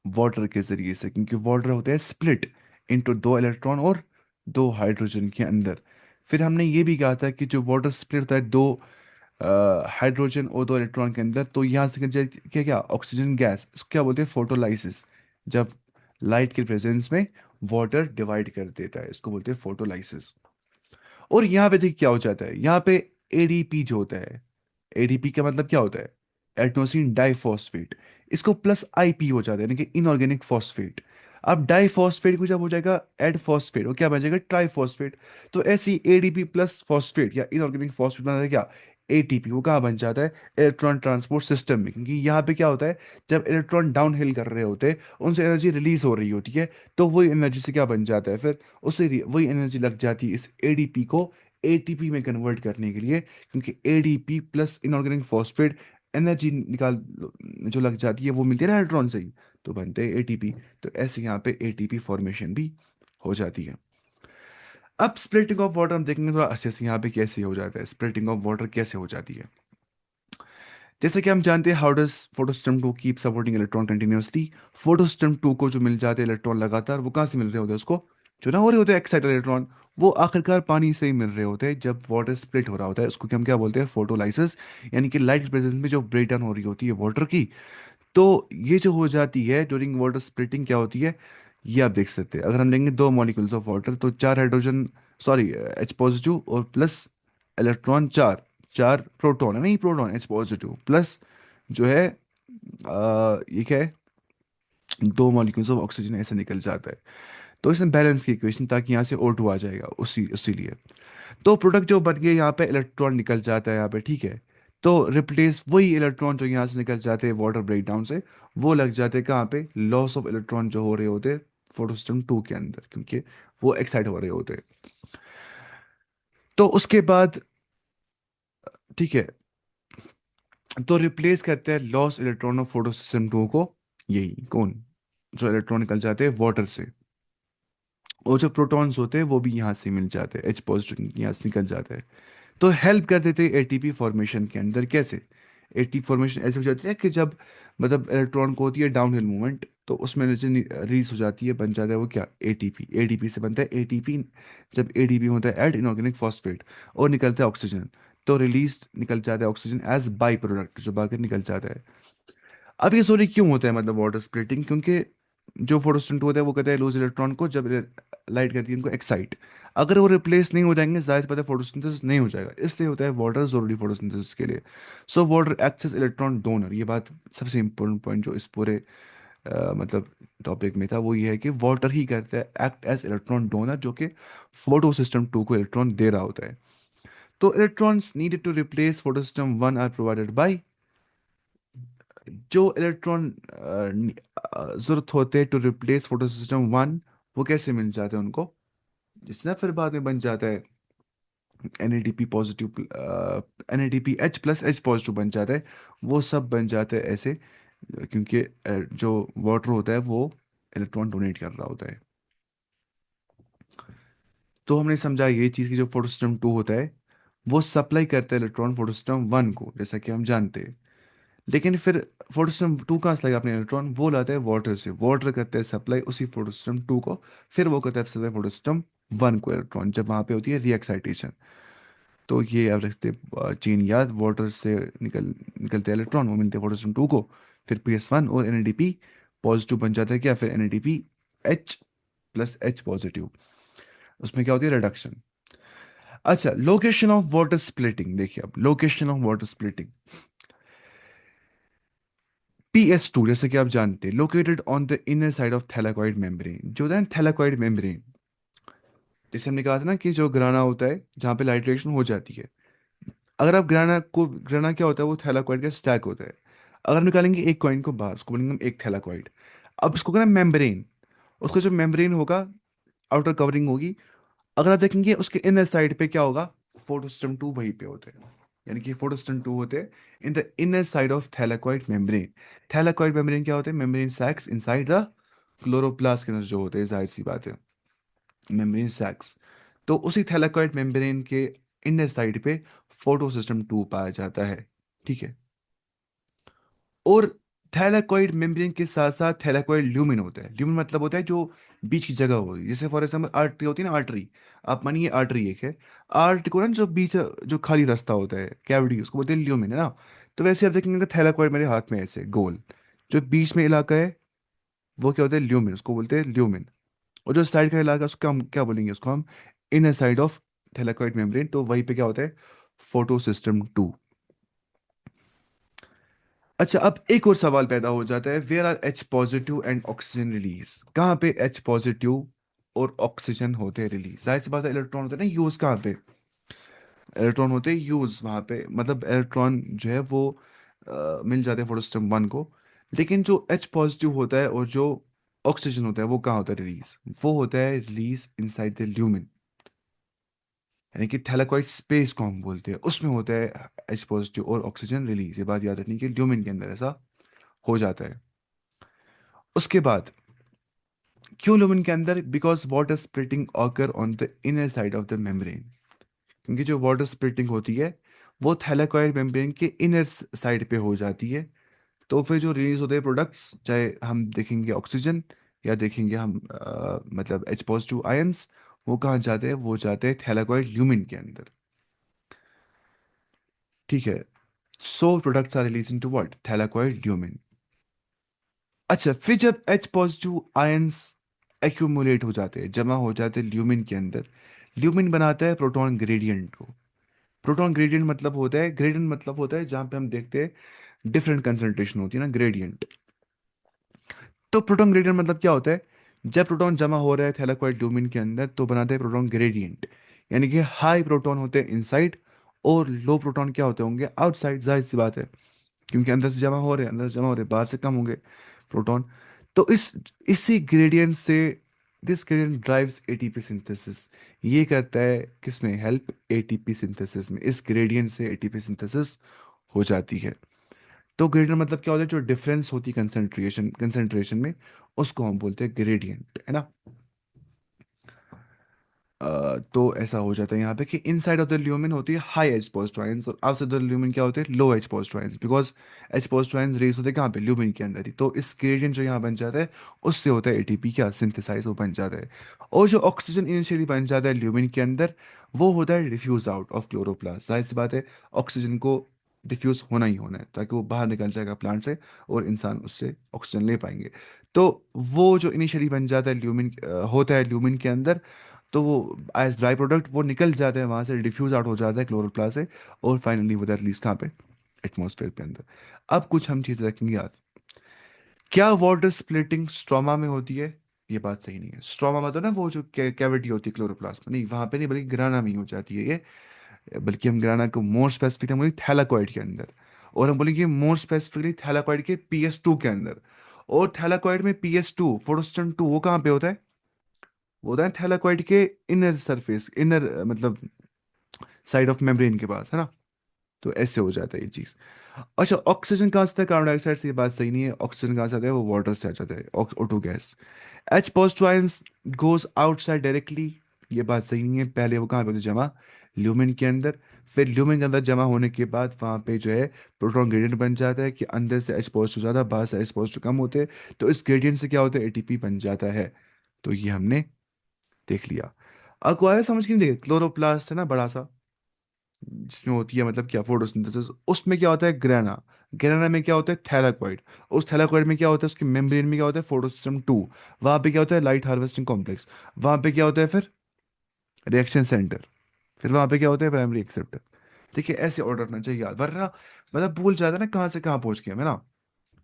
वाटर के जरिए से, क्योंकि वाटर होता है स्प्लिट इनटू दो इलेक्ट्रॉन और दो हाइड्रोजन के अंदर। फिर हमने ये भी कहा था कि जो वाटर स्प्लिट होता है दो हाइड्रोजन और दो इलेक्ट्रॉन के अंदर, तो यहाँ से क्या क्या ऑक्सीजन गैस, इसको क्या बोलते हैं? फोटोलाइसिस। जब लाइट के प्रेजेंस में वाटर डिवाइड कर देता है, इसको बोलते हैं फोटोलाइसिस। और यहाँ पे देखिए क्या हो जाता है, यहाँ पे ADP जो होता है, ADP का मतलब क्या होता है? Adenosine diphosphate. इसको प्लस IP हो जाता है, यानी कि इनऑर्गेनिक फॉस्फेट। अब डाइफॉस्फेट को जब हो जाएगा एड फॉस्फेट, वो क्या बन जाएगा? ट्राइफॉस्फेट। तो ऐसी ADP प्लस फॉस्फेट या इनऑर्गेनिक फॉस्फेट बनाता है क्या? ATP। वो कहाँ बन जाता है? इलेक्ट्रॉन ट्रांसपोर्ट सिस्टम में, क्योंकि यहाँ पे क्या होता है? जब इलेक्ट्रॉन डाउन हिल कर रहे होते हैं, उनसे एनर्जी रिलीज हो रही होती है, तो वही एनर्जी से क्या बन जाता है? फिर उसे वही एनर्जी लग जाती है इस ADP को ATP में कन्वर्ट करने के लिए, क्योंकि ADP plus inorganic phosphate energy निकाल जो लग जाती है वो मिलती है ना इलेक्ट्रॉन से ही, तो बनते हैं ATP। तो ऐसे यहाँ पे ATP फॉर्मेशन भी हो जाती है। अब स्प्लिटिंग ऑफ वाटर हम देखेंगे थोड़ा अच्छे से, यहाँ पे कैसे हो जाता है स्प्लिटिंग ऑफ वाटर, कैसे हो जाती है। जैसे कि हम जानते हैं, how does photosystem 2 keep supporting electron continuously. Photosystem 2 को जो मिल जाते हैं इलेक्ट्रॉन लगातार, वो कहाँ से मिल रहे होते हैं उसको? जो ना हो रहे होते हैं एक्साइटेड इलेक्ट्रॉन, वो आखिरकार पानी से ही मिल रहे होते हैं। जब वाटर स्प्लिट हो रहा होता है, उसको हम क्या बोलते हैं? फोटोलाइसिस, यानी कि लाइट प्रेजेंस में जो ब्रेक डाउन हो रही होती है वाटर की। तो ये जो हो जाती है ड्यूरिंग वाटर स्प्लिटिंग, क्या होती है ये आप देख सकते हैं। अगर हम लेंगे दो मॉलिक्यूल्स ऑफ वाटर, तो चार हाइड्रोजन, सॉरी H पॉजिटिव और प्लस इलेक्ट्रॉन चार, चार प्रोटॉन है, नहीं प्रोटॉन H पॉजिटिव प्लस जो है ये क्या है? दो मॉलिक्यूल्स ऑफ ऑक्सीजन ऐसे निकल जाता है। तो इसमें बैलेंस की इक्वेशन, ताकि यहाँ से O2 आ जाएगा उसी उसी लिए। तो प्रोडक्ट जो बन गया, यहाँ पे इलेक्ट्रॉन निकल जाता है यहाँ पे, ठीक है। तो रिप्लेस वही इलेक्ट्रॉन जो यहाँ से निकल जाते हैं वाटर ब्रेकडाउन से, वो लग जाते हैं कहाँ पे? लॉस ऑफ इलेक्ट्रॉन जो हो रहे होते हैं फोटोसिस्टम 2 के अंदर, क्योंकि वो एक्साइट हो रहे होते हैं। तो उसके बाद, ठीक है, तो रिप्लेस करते हैं लॉस इलेक्ट्रॉन ऑफ फोटोसिस्टम 2 को, यही कौन? जो इलेक्ट्रॉन निकल जाते हैं वाटर से। और जो प्रोटॉन्स होते हैं वो भी यहाँ से मिल जाते हैं, H पॉजिटिव यहाँ से निकल जाता है। तो हेल्प कर देते हैं ATP फॉर्मेशन के अंदर। कैसे? ATP फॉर्मेशन ऐसे हो जाती है कि जब मतलब इलेक्ट्रॉन को होती है डाउनहिल मूवमेंट, तो उसमें एनर्जी रिलीज हो जाती है, बन जाता है वो क्या? ATP। ADP से बनता है ATP। जब ADP होता है एड इनऑर्गेनिक फॉस्फेट, और निकलता है ऑक्सीजन, तो रिलीज निकल जाता है ऑक्सीजन एज बाई प्रोडक्ट जो बाहर निकल जाता है। अब ये सॉरी क्यों होता है मतलब वाटर स्प्लिटिंग? क्योंकि जो फोटोसिंथेसिस होता है वो कहता है लूज इलेक्ट्रॉन को, जब लाइट करती है उनको एक्साइट। अगर वो रिप्लेस नहीं हो जाएंगे, जाहिर सी बात है फोटोसिंथेसिस नहीं हो जाएगा, इसलिए होता है वाटर जरूरी फोटोसिंथेसिस के लिए। So water acts as electron donor. ये बात सबसे इंपॉर्टेंट पॉइंट जो इस पूरे मतलब टॉपिक में था वो ये है कि वाटर ही करता है एक्ट एज इलेक्ट्रॉन डोनर, जो कि फोटो सिस्टम टू को इलेक्ट्रॉन दे रहा होता है। तो electrons needed to replace photo system one are provided by, जो इलेक्ट्रॉन जरूरत होते हैं to replace photo system one, वो कैसे मिल जाते हैं उनको, जिसना फिर बाद में बन जाता है NADP positive, NADPH plus H positive बन जाता है। वो सब बन जाते हैं ऐसे क्योंकि जो वाटर होता है वो इलेक्ट्रॉन डोनेट कर रहा होता है। तो हमने समझा ये चीज़ कि जो फोटो सिस्टम टू होता है वो सप्लाई करता है इलेक्ट्रॉन फोटो सिस्टम वन को, जैसा कि हम जानते हैं। लेकिन फिर फोटो सिस्टम टू कहाँ से लाएगा अपने इलेक्ट्रॉन, वो लाता है वाटर से, वाटर करता है सप्लाई उसी फोटो सिस्टम टू को, फिर वो करता है सप्लाई फोटो सिस्टम वन को इलेक्ट्रॉन, जब वहाँ पे होती है रीएक्साइटेशन। तो ये आप रखते चेन याद, वाटर से निकलते इलेक्ट्रॉन, वो मिलते हैं फोटो सिस्टम टू को, फिर PS1 और NADP पॉजिटिव बन जाता है क्या, फिर NADP H plus H positive, उसमें क्या होती है रिडक्शन। अच्छा, लोकेशन ऑफ वाटर स्प्लिटिंग देखिए, अब location of water splitting, PS2 जैसे कि आप जानते हैं located on the inner side of thylakoid membrane, जो होता है थैलाकॉइड मेम्ब्रेन, जैसे हमने कहा था ना कि जो ग्राना होता है जहाँ पे लाइट रिएक्शन हो जाती है। अगर आप ग्राना क्या होता है, वो थैलाकॉइड का स्टैक होता है। अगर हम निकालेंगे एक कॉइन को बाहर, उसको बोलेंगे हम एक थैलाकॉइड। अब इसको कहना मेम्ब्रेन, उसका जो मेम्ब्रेन होगा, आउटर कवरिंग होगी, अगर आप देखेंगे उसके इनर साइड पे क्या होगा, फोटोसिस्टम टू वहीं पे होते हैं। यानी कि फोटोसिस्टम टू होते हैं in the inner side of thylakoid membrane. Thylakoid membrane क्या होते हैं, मेम्ब्रेन सैक्स इनसाइड द क्लोरोप्लास्ट के अंदर जो होते हैं, जाहिर सी बात है मेम्ब्रेन सैक्स। तो उसी थैलाकॉइड मेम्ब्रेन के इनर साइड पे फोटोसिस्टम टू पाया जाता है। ठीक है। और थैलाकॉइड मेम्ब्रेन के साथ साथ थैलाकॉइड ल्यूमेन होता है। ल्यूमेन मतलब होता है जो बीच की जगह होती है, जैसे फॉर एग्जांपल आर्टरी होती है ना, आर्टरी, आप मानिए आर्टरी एक है, आर्ट को ना जो बीच जो खाली रास्ता होता है कैविटी, उसको बोलते हैं ल्यूमेन, है ना। तो वैसे आप देखेंगे थैलाकॉइड मेरे हाथ में ऐसे गोल, जो बीच में इलाका है वो क्या होता है, ल्यूमेन, उसको बोलते हैं ल्यूमेन। और जो साइड का इलाका उसको हम क्या बोलेंगे, उसको हम inner side of thylakoid membrane. तो वहीं पे क्या होता है, फोटो सिस्टम टू। अच्छा, अब एक और सवाल पैदा हो जाता है, where are H positive and oxygen release, कहाँ पे H पॉजिटिव और ऑक्सीजन होते हैं रिलीज। जाहिर सी बात है इलेक्ट्रॉन होते हैं ना यूज, कहाँ पे इलेक्ट्रॉन होते हैं यूज, वहाँ पे मतलब इलेक्ट्रॉन जो है वो मिल जाते हैं फोटो सिस्टम वन को। लेकिन जो H पॉजिटिव होता है और जो ऑक्सीजन होता है वो कहाँ होता है रिलीज, वो होता है रिलीज इनसाइड द ल्यूमेन, यानी कि थैलाकॉइड स्पेस को हम बोलते हैं, उसमें होता है H पॉजिटिव और ऑक्सीजन रिलीज। ये बात याद रखनी कि ल्यूमेन के अंदर ऐसा हो जाता है। उसके बाद क्यों लुमेन के अंदर, because water splitting occur on the inner side of the membrane, क्योंकि जो वाटर स्प्लिटिंग होती है वो थैलाकॉइड मेम्ब्रेन के इनर साइड पे हो जाती है। तो फिर जो रिलीज होते हैं प्रोडक्ट्स, चाहे हम देखेंगे ऑक्सीजन या देखेंगे हम मतलब H पॉजिटिव आयंस, वो कहाँ जाते हैं, वो जाते हैं थैलाकॉइड ल्यूमेन के अंदर। ठीक है। So products are release into what, thylakoid lumen. अच्छा, फिर जब H पॉजिटिव आयंस एक्यूमुलेट हो जाते हैं, जमा हो जाते हैं ल्यूमिन के अंदर, ल्यूमिन बनाता है प्रोटॉन ग्रेडियंट को। प्रोटॉन ग्रेडियंट मतलब होता है, ग्रेडियंट मतलब होता है जहां पे हम देखते हैं डिफरेंट कंसंट्रेशन होती है ना, ग्रेडियंट। तो प्रोटॉन ग्रेडियंट मतलब क्या होता है, जब प्रोटॉन जमा हो रहा है थैलाकॉइड ल्यूमिन के अंदर तो बनाते हैं प्रोटॉन ग्रेडियंट, यानी कि हाई प्रोटॉन होते हैं इनसाइड और लो प्रोटॉन क्या होते होंगे आउटसाइड, जाहिर सी बात है क्योंकि अंदर से जमा हो रहे हैं, अंदर से जमा हो रहे हैं, बाहर से कम होंगे प्रोटॉन। तो इसी ग्रेडियंट से this gradient drives ATP synthesis. ये करता है किसमें हेल्प, एटीपी सिंथेसिस में। इस ग्रेडियंट से एटीपी सिंथेसिस हो जाती है। तो ग्रेडियंट मतलब क्या होता है, जो डिफरेंस होती है कंसंट्रेशन में, उसको हम बोलते हैं ग्रेडियंट, है ना। तो ऐसा हो जाता है यहाँ पे कि इनसाइड ऑफ द ल्यूमेन होती है हाई एच पॉजिटिव आयंस और आउटसाइड द ल्यूमेन क्या होते हैं low H positive ions, because H positive ions रेस होते हैं कहाँ पे, ल्यूमेन के अंदर ही। तो इस ग्रेडियंट जो यहाँ बन जाता है उससे होता है एटीपी क्या सिंथेसाइज, वो बन जाता है। और जो ऑक्सीजन इनिशियली बन जाता है ल्यूमेन के अंदर, वो होता है डिफ्यूज आउट ऑफ क्लोरोप्लास्ट। जाहिर सी बात है ऑक्सीजन को डिफ्यूज होना ही होना है, ताकि वो बाहर निकल जाएगा प्लांट से और इंसान उससे ऑक्सीजन ले पाएंगे। तो वो जो इनिशियली बन जाता है ल्यूमिन, होता है ल्यूमिन के अंदर, तो वो एज बाई प्रोडक्ट वो निकल जाता है वहाँ से, डिफ्यूज आउट हो जाता है क्लोरोप्लास्ट से, और फाइनली वो रिलीज कहाँ पे, एटमॉस्फेयर के अंदर। अब कुछ हम चीज़ रखेंगे याद। क्या वाटर स्प्लिटिंग स्ट्रोमा में होती है? ये बात सही नहीं है। स्ट्रोमा मतलब ना वो जो कैविटी होती है क्लोरोप्लास्ट में, नहीं वहां पे नहीं, बल्कि ग्राना में ही हो जाती है ये। बल्कि हम ग्राना को मोर स्पेसिफिक हम बोलेंगे थैलाकॉइड के अंदर, और हम बोलेंगे मोर स्पेसिफिकली थैलाकॉइड के PS2 के अंदर। और थैलाकॉइड में PS2 फोटोस्टेन 2 वो कहाँ पे होता है? वो होता है थैलाकॉइड के इनर सरफेस, इनर मतलब साइड ऑफ मेम्ब्रेन के पास, है ना। तो ऐसे हो जाता है ये चीज। अच्छा, ऑक्सीजन कहाँ से आता है? कार्बन डाइऑक्साइड से? ये बात सही नहीं है। ऑक्सीजन कहाँ से आता है? वो वाटर से आ जाता है, O2 gas. H positive ions goes outside directly. ये बात सही नहीं है। पहले वो कहाँ पे होते जमा? ल्यूमिन के अंदर। फिर ल्यूमिन के अंदर जमा होने के बाद वहाँ पे जो है प्रोटॉन ग्रेडियंट बन जाता है, कि अंदर से एच पॉजिटिव ज़्यादा, बाहर से एच पॉजिटिव कम होते हैं। तो इस ग्रेडियंट से क्या होता है? ATP बन जाता है। तो ये हमने देख लिया। अब को आया समझ, कि नहीं? देखिए, क्लोरोप्लास्ट है ना बड़ा सा, जिसमें होती है मतलब क्या, फोटोसिंथेसिस। उसमें क्या होता है? ग्रेना। ग्रेना में क्या होता है? थैलाकॉइड। उस थैलाकॉइड में क्या होता है? उसके मेम्ब्रेन में क्या होता है? फोटोसिस्टम 2। वहां पे क्या होता है? Light harvesting complex. वहां पे क्या होता है फिर? Reaction centre. फिर वहां पे क्या होता है? Primary acceptor. देखिए, ऐसे ऑर्डर होना चाहिए याद, वरना मतलब भूल जाता है ना कहाँ से कहाँ पहुंच गया मैं ना।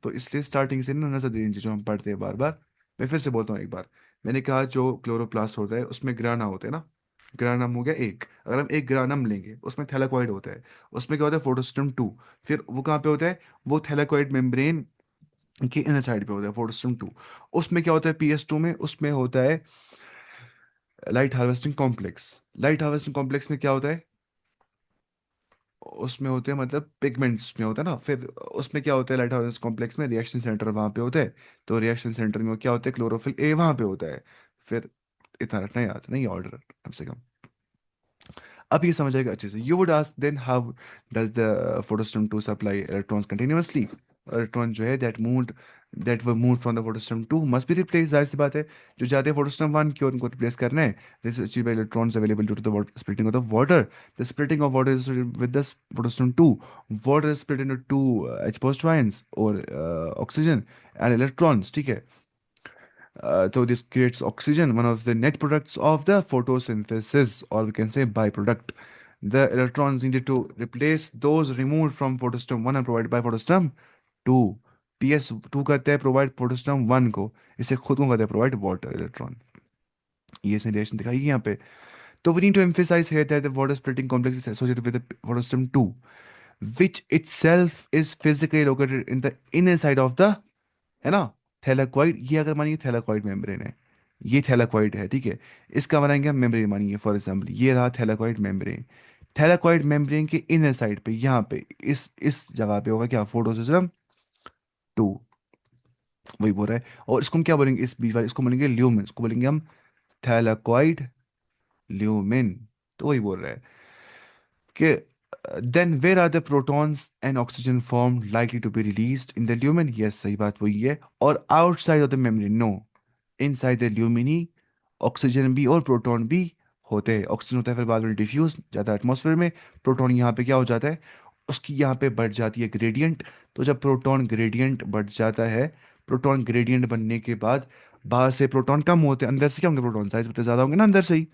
तो इसलिए स्टार्टिंग से ना नजर देनी चाहिए जो हम पढ़ते हैं बार बार। मैं फिर से बोलता हूँ एक बार। मैंने कहा जो क्लोरोप्लास्ट होता है उसमें ग्राना होते हैं ना। ग्रानम हो गया एक, अगर हम एक ग्रानम लेंगे उसमें थैलाकॉइड होता है। उसमें क्या होता है? फोटोस्टेम 2। फिर वो कहाँ पे होता है? वो थैलाकॉइड मेम्ब्रेन के इनर साइड पे होता है फोटोस्टेम 2। उसमें क्या होता है? PS2 में उसमें होता है light harvesting complex. Light harvesting complex में क्या होता है? उसमें होते हैं मतलब पिगमेंट्स में होता है ना। फिर उसमें क्या होता है? लाइट हाउस कॉम्प्लेक्स में रिएक्शन सेंटर वहां पे होते हैं। तो रिएक्शन सेंटर में क्या होता है? क्लोरोफिल A वहां पे होता है। फिर इतना रखना याद, नहीं ऑर्डर कम से कम। अब ये समझ आएगा अच्छे से। You would ask then how does the photosystem 2 supply electrons continuously? Electron जो है that were move from the photosystem 2 must be replace, जाहिर सी बात है। जो जाते हैं फोटोस्टेम 1 की ओर, उनको रिप्लेस करना है। This is achieved by electrons available due to the splitting of the water. The splitting of water is with the photosystem 2। Water is split into two H positive ions और ऑक्सीजन एंड इलेक्ट्रॉन्स, ठीक है। So this creates oxygen, one of the net products of the photosynthesis, or we can say byproduct. The electrons needed to replace those removed from photosystem 1 and provided by photosystem 2. PS2 करते हैं प्रोवाइड photosystem 1 को, इसे खुद को करते हैं प्रोवाइड वाटर इलेक्ट्रॉन। ये इसने रिएक्शन दिखाई है यहाँ पे। तो we need to emphasize here that the water splitting complex is associated with the photosystem 2, which itself is physically located in the inner side of the, है ना, थैलाकॉइड। ये अगर मानिए थैलाकॉइड मेम्ब्रेन है, ये थैलाकॉइड है, ठीक है। इसका बनाएंगे हम मेम्ब्रेन, मानिए फॉर एग्जांपल ये रहा थैलाकॉइड मेम्ब्रेन। थैलाकॉइड मेम्ब्रेन के इनर साइड पे यहाँ पे इस जगह पे होगा क्या? फोटोसिस्टम 2। वही बोल रहा है। और इसको हम क्या बोलेंगे? इस बीच वाले इसको बोलेंगे ल्यूमिन, इसको बोलेंगे हम थैलाकॉइड ल्यूमिन। तो वही बोल रहा है कि then where are the protons and oxygen formed likely to be released in the lumen? Yes, सही बात वही है। और outside of the membrane? No, inside the lumini oxygen भी और प्रोटॉन भी होते हैं। ऑक्सीजन होता है फिर बाद में डिफ्यूज जाता है एटमॉस्फेयर में। प्रोटॉन यहाँ पे क्या हो जाता है? उसकी यहाँ पे बढ़ जाती है ग्रेडियंट। तो जब प्रोटॉन ग्रेडियंट बढ़ जाता है, प्रोटॉन ग्रेडियंट बनने के बाद बाहर से प्रोटॉन कम होते हैं, अंदर से क्या होंगे? प्रोटॉन साइज पता ज़्यादा होंगे ना अंदर से ही।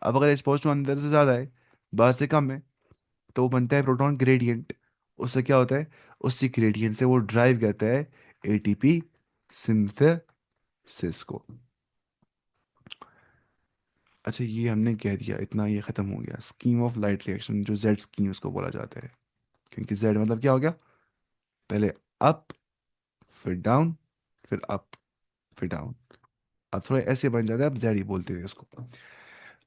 अब अगर एक्सपोज अंदर से ज़्यादा है, बाहर से कम है, तो वो बनता है प्रोटॉन ग्रेडियंट। उससे क्या होता है? उसी ग्रेडियंट से वो ड्राइव करता है ATP सिंथेसिस को। अच्छा, ये हमने कह दिया इतना, ये खत्म हो गया। स्कीम ऑफ लाइट रिएक्शन, जो जेड स्कीम उसको बोला जाता है, क्योंकि जेड मतलब क्या हो गया? पहले अप, फिर डाउन, फिर अप, फिर डाउन। अब थोड़ा ऐसे बन जाता है, अब जेड ही बोलते हैं इसको।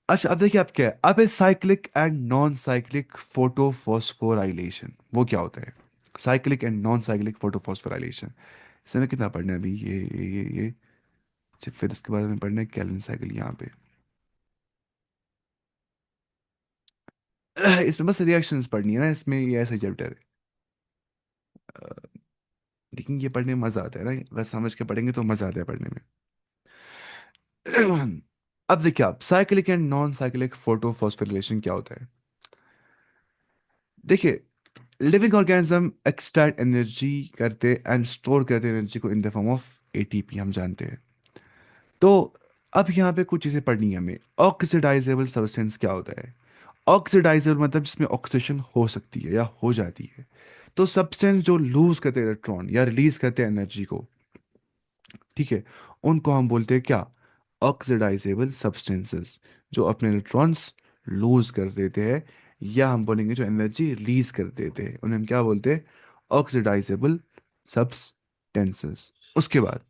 अच्छा, अब देखिए अब क्या है। अब है cyclic and non cyclic photophosphorylation. वो क्या होता है? Cyclic and non cyclic photophosphorylation. इसमें कितना पढ़ना है अभी? ये अच्छा, फिर इसके बाद में पढ़ना है कैल्विन साइकिल यहाँ पे। इसमें बस रिएक्शंस पढ़नी है ना, इसमें ये ऐसा चैप्टर है। लेकिन ये पढ़ने में मजा आता है ना, अगर समझ के पढ़ेंगे तो मजा आता है पढ़ने में। अब देखिए आप, cyclic and non cyclic photophosphorylation क्या होता है? देखिए, लिविंग ऑर्गेनिज्म एक्सट्रैक्ट एनर्जी करते एंड स्टोर करते एनर्जी को इन द फॉर्म ऑफ एटीपी, हम जानते हैं। तो अब यहाँ पे कुछ चीज़ें पढ़नी है हमें। ऑक्सीडाइजेबल सब्सटेंस क्या होता है? ऑक्सीडाइजेबल मतलब जिसमें ऑक्सीडेशन हो सकती है या हो जाती है। तो सब्सटेंस जो लूज करते हैं इलेक्ट्रॉन या रिलीज करते हैं एनर्जी को, ठीक है, उनको हम बोलते हैं क्या? Oxidisable substances. जो अपने इलेक्ट्रॉन्स लूज कर देते हैं, या हम बोलेंगे जो एनर्जी रिलीज कर देते हैं, उन्हें हम क्या बोलते हैं? Oxidisable substances. उसके बाद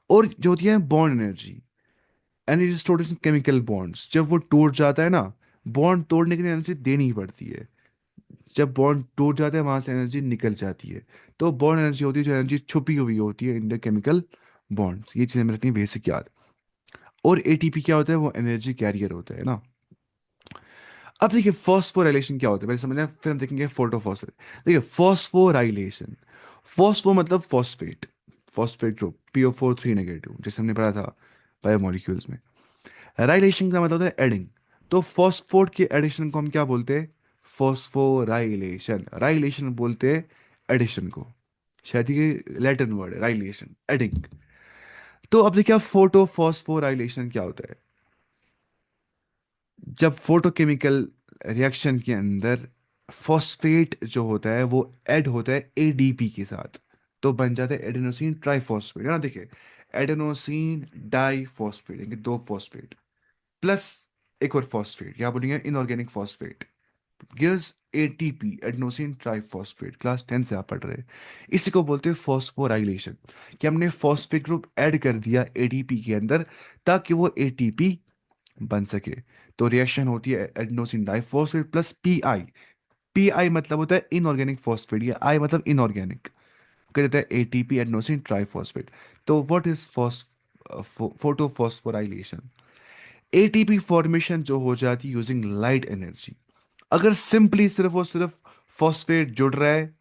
और जो होती है bond energy, energy stored in chemical bonds. जब वो टूट जाता है ना, बॉन्ड तोड़ने के लिए एनर्जी देनी ही पड़ती है। जब बॉन्ड टूट जाता है वहां से एनर्जी निकल जाती है। तो बॉन्ड एनर्जी होती है जो एनर्जी छुपी हुई होती है इन द केमिकल बॉन्ड्स। ये चीजें हमें रखनी बेसिक याद। और एटीपी क्या होता है? वो एनर्जी कैरियर होता है ना। अब देखिए फॉस्फोराइलेशन क्या होता है, पहले समझना है, फिर हम देखेंगे फोटोफॉस्फोर। देखिए फॉस्फोराइलेशन, फॉस्फो मतलब phosphate, phosphate group PO4 3 negative, जैसे हमने पढ़ा था बायोमोलिक्यूल्स में। राइलेशन का मतलब होता है एडिंग। तो फॉस्फोट के एडिशन को हम क्या बोलते हैं? फॉस्फोराइलेशन। राइलेशन बोलते हैं एडिशन को। शायद ये लैटिन वर्ड है राइलेशन, एडिंग। तो अब देखिए फोटो फॉस्फोराइलेशन क्या होता है? जब फोटोकेमिकल रिएक्शन के अंदर फॉस्फेट जो होता है वो ऐड होता है ADP के साथ, तो बन जाता है एडेनोसिन ट्राइफॉस्फेट, है ना। देखिए एडेनोसिन डाइफॉस्फेट, यानी दो फॉस्फेट प्लस एक और फॉस्फेट, या बोलेंगे inorganic phosphate, gives ATP, adenosine triphosphate. Class 10 से आप पढ़ रहे हैं। इसी को बोलते हैं फॉस्फोराइलेशन, कि हमने फॉस्फेट ग्रुप ऐड कर दिया ADP के अंदर ताकि वो ATP बन सके। तो रिएक्शन होती है adenosine diphosphate plus PI। PI मतलब होता है इनऑर्गेनिक फॉस्फेट, या I मतलब इनऑर्गेनिक, कह देता है ATP एडेनोसिन ट्राइफॉस्फेट। तो what is photophosphorylation? ATP formation जो हो जाती है यूजिंग लाइट एनर्जी। अगर सिंपली सिर्फ और सिर्फ फॉस्फेट जुड़ रहा है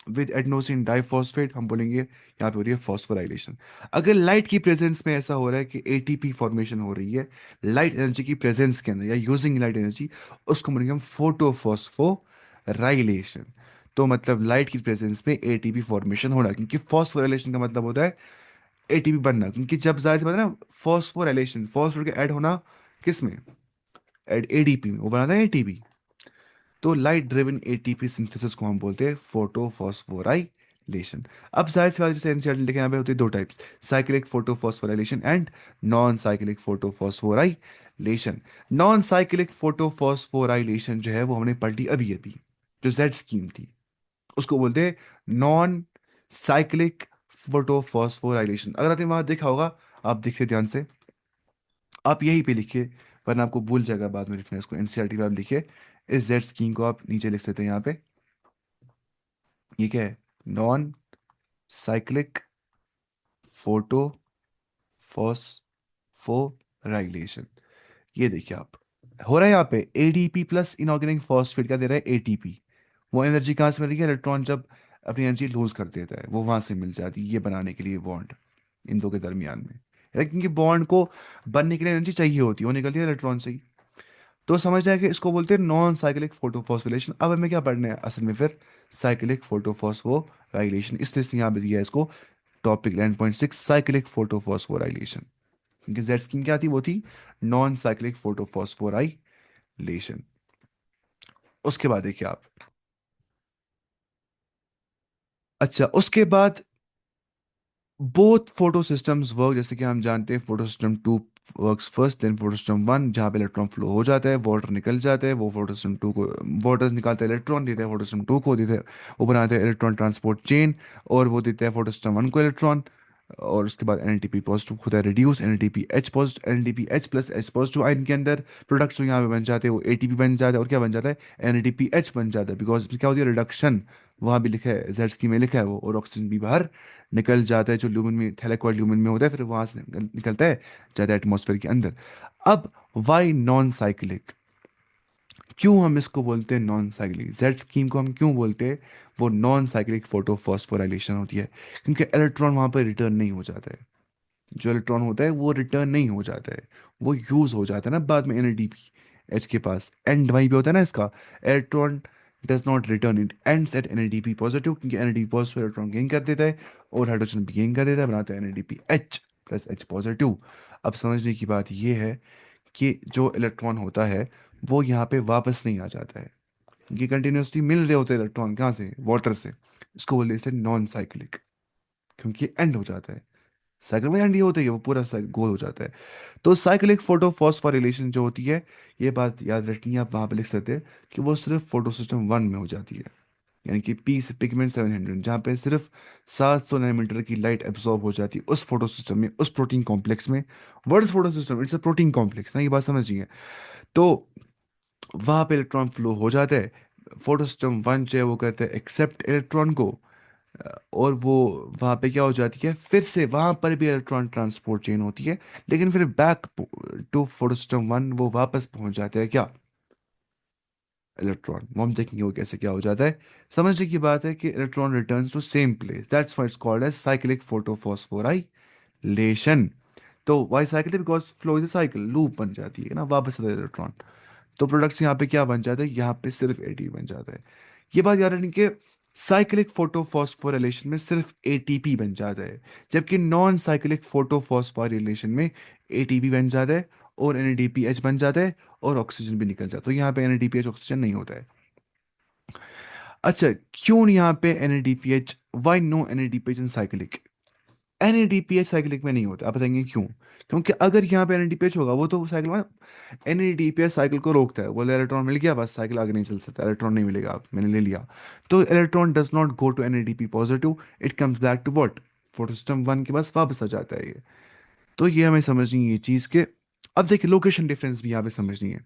विद एडेनोसिन डाइफॉस्फेट, हम बोलेंगे यहाँ पे हो रही है फॉस्फोराइलेशन। अगर लाइट की प्रेजेंस में ऐसा हो रहा है कि ATP फॉर्मेशन हो रही है लाइट एनर्जी की प्रेजेंस के अंदर या यूजिंग लाइट एनर्जी, उसको बोलेंगे हम फोटोफॉस्फोराइलेशन। तो मतलब लाइट की प्रेजेंस में ATP फॉर्मेशन होना, क्योंकि फॉस्फोराइलेशन का मतलब होता है ATP बनना, क्योंकि जब जाहिर सी बात है ना, फॉस्फोराइलेशन फॉस्फोर के ऐड होना किस में? एड ADP में, वो बनाता है ATP। तो लाइट ड्रिवन ATP सिंथेसिस को हम बोलते हैं फोटोफॉस्फोराइलेशन। अब जाहिर सी बात है, जैसे एनसीईआरटी लिखे यहाँ पे होती है दो types, cyclic photophosphorylation and non cyclic photophosphorylation. Non cyclic photophosphorylation जो है वो हमने पढ़ ली अभी अभी, जो जेड स्कीम थी, उसको बोलते हैं नॉन साइक्लिक फोटोफॉस्फोराइलेशन। अगर आपने वहां देखा होगा, आप देखिए ध्यान से, आप यहीं पे लिखिए, वरना आपको भूल जाएगा बाद में लिखना इसको। एनसीईआरटी पे आप लिखिए, इस जेड स्कीम को आप नीचे लिख सकते हैं यहाँ पे। ये क्या है? Non cyclic photophosphorylation. ये देखिए आप, हो रहा है यहाँ पे ADP प्लस इनऑर्गेनिक फॉस्फेट क्या दे रहा है? ATP। वो एनर्जी कहाँ से मिल रही है? इलेक्ट्रॉन जब अपनी एनर्जी लूज कर देता है वो वहां से मिल जाती है, ये बनाने के लिए बॉन्ड इन दो के दरमियान में। क्योंकि बॉन्ड को बनने के लिए एनर्जी चाहिए होती है, वो निकलती है इलेक्ट्रॉन से ही। तो समझ जाए कि इसको बोलते हैं नॉन साइक्लिक फोटोफॉस्फोराइलेशन। अब हमें क्या पढ़ना है असल में फिर? साइक्लिक फोटोफॉस्फोराइलेशन, इसलिए यहाँ पे दिया है इसको टॉपिक 11.6 साइक्लिक फोटोफॉस्फोराइलेशन। क्योंकि जेड स्कीम क्या थी? वो थी नॉन साइक्लिक फोटोफॉस्फोराइलेशन। उसके बाद देखिए आप, अच्छा उसके बाद बोथ फोटो सिस्टम्स वर्क, जैसे कि हम जानते हैं photo system 2 works first then photo system 1, जहाँ पे इलेक्ट्रॉन फ्लो हो जाता है, वाटर निकल जाता है, वो फोटो सिस्टम 2 को, वाटर निकालता है इलेक्ट्रॉन देता है फोटो सिस्टम 2 को, देता है, वो बनाता है इलेक्ट्रॉन ट्रांसपोर्ट चेन, और वो देता है फोटो सिस्टम 1 को इलेक्ट्रॉन। और उसके बाद NADP पॉजिटिव होता है reduce, NADPH positive, NADPH plus H positive ion के अंदर प्रोडक्ट्स जो यहाँ पे बन जाते हैं वो ATP बन जाता है, और क्या बन जाता है? NADPH बन जाता है, बिकॉज क्या होती है? रिडक्शन। वहाँ भी लिखा है, जेड स्कीम में लिखा है वो, और ऑक्सीजन भी बाहर निकल जाता है जो ल्यूमिन में, थैलेकॉइड ल्यूमिन में होता है, फिर वहां से निकलता है, जाता है एटमॉस्फेयर के अंदर। अब वाई नॉन साइक्लिक? क्यों हम इसको बोलते हैं नॉन साइक्लिक? जेड स्कीम को हम क्यों बोलते हैं वो नॉन साइक्लिक फोटोफॉस्फोराइलेशन होती है? क्योंकि इलेक्ट्रॉन वहां पर रिटर्न नहीं हो जाता है। जो इलेक्ट्रॉन होता है वो रिटर्न नहीं हो जाता है, वो यूज हो जाता है ना बाद में NADP एच के पास, एंड वहीं पे होता है ना इसका। Electron does not return, it ends at NADP positive, क्योंकि NADP पॉजिटिव इलेक्ट्रॉन गेन कर देता है और हाइड्रोजन भी गेन कर देता है, बनाता है NADPH प्लस H पॉजिटिव। अब समझने की बात यह है कि जो इलेक्ट्रॉन होता है वो यहाँ पे वापस नहीं आ जाता है, ये कंटिन्यूसली मिल रहे होते हैं इलेक्ट्रॉन, कहाँ से, वाटर से। इसको बोलते हैं नॉन साइक्लिक, क्योंकि एंड हो जाता है। साइकिल में एंड ये होता है कि वो पूरा गोल हो जाता है। तो साइक्लिक फोटोफॉस्फोराइलेशन जो होती है, ये बात याद रखनी है, आप वहां पे लिख सकते हैं कि वो सिर्फ फोटो सिस्टम 1 में हो जाती है, यानी कि पी से पिगमेंट 700, जहाँ पे सिर्फ 700 नैनोमीटर की लाइट एब्जॉर्ब हो जाती है उस फोटो सिस्टम में, उस प्रोटीन कॉम्प्लेक्स में। Word is photo system, it's a protein complex ना, ये बात समझिए। तो वहां पे इलेक्ट्रॉन फ्लो हो जाता है, फोटो सिस्टम 1 जो है वो कहते हैं एक्सेप्ट इलेक्ट्रॉन को, और वो वहां पे क्या हो जाती है, फिर से वहां पर भी इलेक्ट्रॉन ट्रांसपोर्ट चेन होती है, लेकिन फिर बैक टू फोटो सिस्टम 1 वो वापस पहुंच जाते हैं क्या, इलेक्ट्रॉन। वो हम देखेंगे वो कैसे क्या हो जाता है। समझने की बात है कि electron returns to same place, that's why it's called as cyclic photophosphorylation. तो why cyclic, because flow is a cycle, loop बन जाती है ना, वापस आता है इलेक्ट्रॉन। तो प्रोडक्ट्स यहाँ पे क्या बन जाता है, यहाँ पे सिर्फ ATP बन जाता है। ये बात याद रखनी कि साइक्लिक फोटोफॉस्फोराइलेशन में सिर्फ ATP बन जाता है, जबकि नॉन साइक्लिक फोटोफॉस्फोराइलेशन में ATP बन जाता है और NADPH बन जाता है और ऑक्सीजन भी निकल जाता है। तो यहाँ पे NADPH ऑक्सीजन नहीं होता है। अच्छा, क्यों यहाँ पे NADPH, why no NADPH in cyclic, NADPH cyclic में नहीं होता, आप बताएंगे क्यों? क्योंकि अगर यहाँ पे NADPH होगा वो तो साइकिल में, NADPH साइकिल को रोकता है, बोले इलेक्ट्रॉन मिल गया बस साइकिल आगे नहीं चल सकता, इलेक्ट्रॉन नहीं मिलेगा, आप मैंने ले लिया। तो electron does not go to NADP positive, it comes back to what, photo system 1 के पास वापस आ जाता है ये। तो ये हमें समझनी है ये चीज़ के। अब देखिए लोकेशन डिफरेंस भी यहाँ पे समझनी है।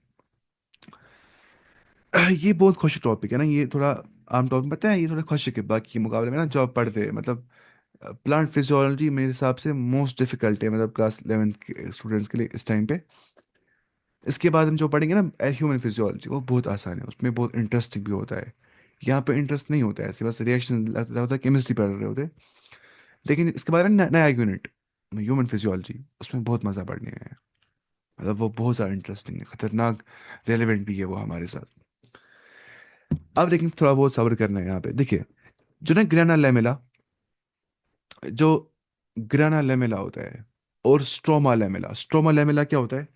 ये बहुत खुश टॉपिक है ना, ये थोड़ा आम टॉपिक पता है, ये थोड़ा खुश है बाकी के मुकाबले में ना, जो आप पढ़ते हैं मतलब प्लांट फिजियोलॉजी मेरे हिसाब से मोस्ट डिफिकल्ट है, मतलब क्लास 11th के स्टूडेंट्स के लिए इस टाइम पे। इसके बाद हम जो पढ़ेंगे ना ह्यूमन फिजियोलॉजी, वो बहुत आसान है, उसमें बहुत इंटरेस्टिंग भी होता है। यहाँ पे इंटरेस्ट नहीं होता है, ऐसे बस रिएक्शन लगता होता है, केमिस्ट्री पढ़ रहे होते। लेकिन इसके बाद है नया यूनिट ह्यूमन फिजियोलॉजी, उसमें बहुत मज़ा पढ़ने में है, मतलब वो बहुत ज़्यादा इंटरेस्टिंग है, खतरनाक रेलेवेंट भी है वो हमारे साथ। अब लेकिन थोड़ा बहुत सब्र करना है यहाँ पे, देखिए जो ना ग्रेना लेमेला, जो ग्रेना लेमेला होता है और स्ट्रोमा लेमेला, स्ट्रोमा लेमेला क्या होता है,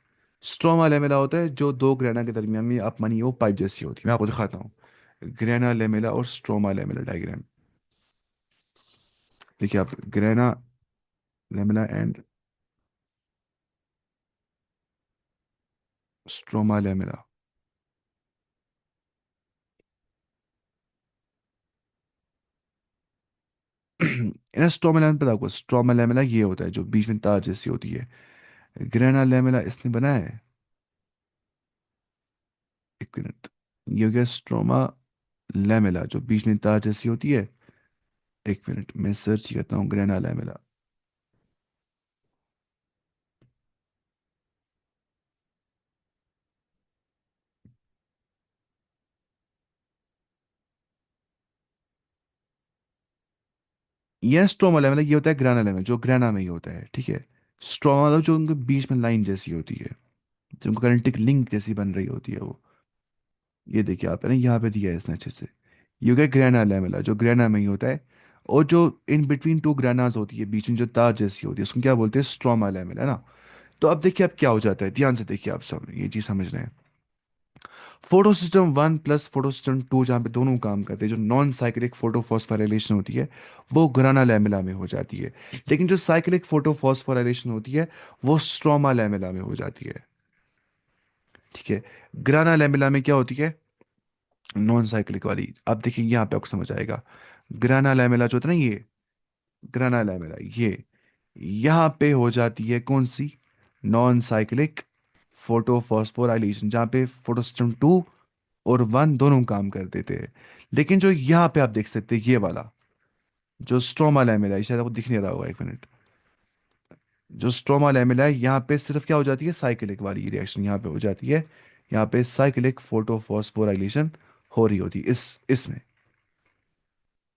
स्ट्रोमा लेमेला होता है जो दो ग्रेना के दरमियान में आप मानिए वो पाइप जैसी होती है, मैं आपको दिखाता हूँ। ग्रेना लेमेला और स्ट्रोमा लेमेला डायग्राम, देखिए आप, grana lamella and stroma lamella. ना स्ट्रोमा लेमेला पता आपको, स्ट्रोमा लेमेला ये होता है जो बीच में तार जैसी होती है, ग्रेना लेमेला इसने बनाया है, एक मिनट, ये हो गया स्ट्रोमा लेमेला जो बीच में तार जैसी होती है। एक मिनट मैं सर्च करता हूँ ग्रेना लेमेला। ये स्ट्रोमा लेमेला, ये होता है ग्राना लेमेला जो ग्राना में ही होता है, ठीक है। स्ट्रोमा मतलब जो उनके बीच में लाइन जैसी होती है, जो उनको करंटिक लिंक जैसी बन रही होती है वो। ये देखिए आप है ना, यहाँ पे दिया है इसने अच्छे से। ये हो गया ग्रेना लेमेला जो ग्रेना में ही होता है, और जो इन बिटवीन टू ग्रेनाज होती है, बीच में जो तार जैसी होती है, उसको क्या बोलते हैं, स्ट्रोमा लेमेला, है ना। तो अब देखिए अब क्या हो जाता है, ध्यान से देखिए, आप सब ये चीज समझ रहे हैं। Photo system 1 plus photo system 2 जहाँ पे दोनों काम करते हैं, जो नॉन साइक्लिक फोटोफॉस्फोराइलेशन होती है वो ग्राना लैमेला में हो जाती है, लेकिन जो साइक्लिक फोटोफॉस्फोराइलेशन होती है वो स्ट्रोमा लैमेला में हो जाती है, ठीक है। ग्राना लैमेला में क्या होती है, नॉन साइक्लिक वाली, अब देखिए यहाँ पे आपको समझ आएगा। ग्राना लैमेला जो होता है ना, ये ग्राना लैमेला ये यहाँ पे हो जाती है कौन सी, नॉन साइक्लिक फोटोफॉस्फोराइलेशन, जहाँ पे फोटो सिस्टम 2 और 1 दोनों काम कर देते हैं। लेकिन जो यहाँ पे आप देख सकते हैं ये वाला, जो स्ट्रोमा लैमेला है, शायद आपको दिख नहीं रहा होगा, एक मिनट, जो स्ट्रोमा लैमेला है यहाँ पे सिर्फ क्या हो जाती है, साइक्लिक वाली रिएक्शन यहाँ पे हो जाती है, यहाँ पे साइक्लिक फोटोफॉस्फोराइलेशन हो रही होती है इस इसमें।